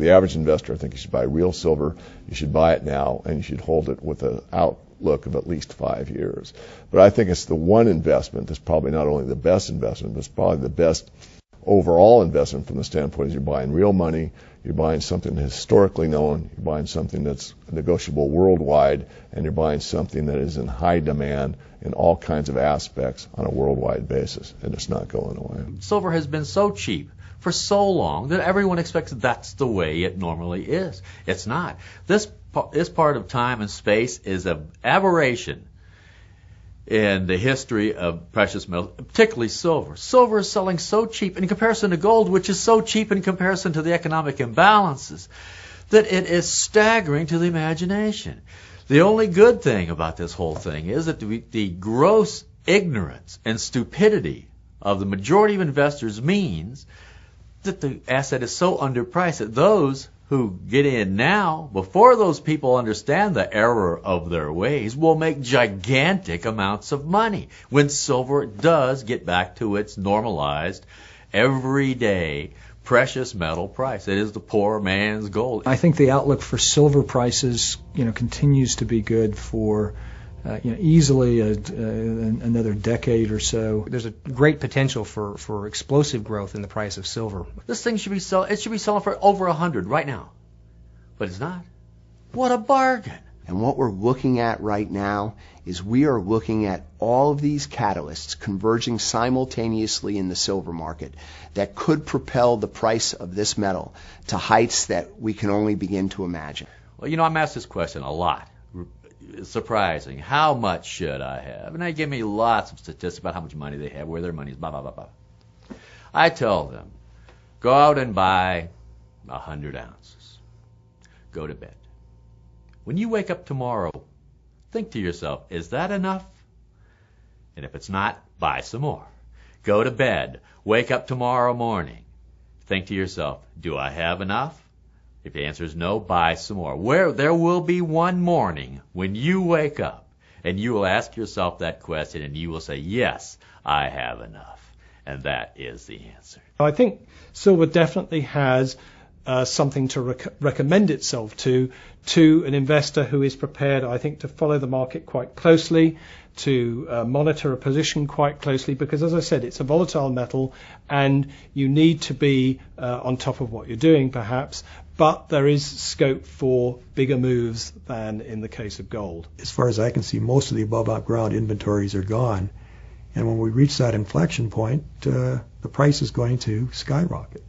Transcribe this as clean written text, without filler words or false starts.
the average investor, I think you should buy real silver. You should buy it now, and you should hold it with an outlook of at least 5 years. But I think it's the one investment that's probably not only the best investment, but it's probably the best overall investment from the standpoint is you're buying real money, you're buying something historically known, you're buying something that's negotiable worldwide, and you're buying something that is in high demand in all kinds of aspects on a worldwide basis, and it's not going away. Silver has been so cheap for so long that everyone expects that's the way it normally is. It's not. This part of time and space is an aberration in the history of precious metals, particularly silver. Silver is selling so cheap in comparison to gold, which is so cheap in comparison to the economic imbalances, that it is staggering to the imagination. The only good thing about this whole thing is that the gross ignorance and stupidity of the majority of investors means that the asset is so underpriced that those who get in now, before those people understand the error of their ways, will make gigantic amounts of money when silver does get back to its normalized, everyday, precious metal price. It is the poor man's gold. I think the outlook for silver prices, continues to be good for easily another decade or so. There's a great potential for explosive growth in the price of silver. This thing should be selling for over 100 right now, but it's not. What a bargain! And what we're looking at right now is we are looking at all of these catalysts converging simultaneously in the silver market that could propel the price of this metal to heights that we can only begin to imagine. Well, I'm asked this question a lot. It's surprising. How much should I have? And they give me lots of statistics about how much money they have, where their money is, blah, blah, blah, blah. I tell them, go out and buy 100 ounces. Go to bed. When you wake up tomorrow, think to yourself, is that enough? And if it's not, buy some more. Go to bed. Wake up tomorrow morning. Think to yourself, do I have enough? If the answer is no, buy some more. There will be one morning when you wake up and you will ask yourself that question and you will say, yes, I have enough. And that is the answer. I think silver definitely has something to recommend itself to an investor who is prepared, I think, to follow the market quite closely, to monitor a position quite closely, because, as I said, it's a volatile metal and you need to be on top of what you're doing, perhaps, but there is scope for bigger moves than in the case of gold. As far as I can see, most of the above ground inventories are gone, and when we reach that inflection point, the price is going to skyrocket.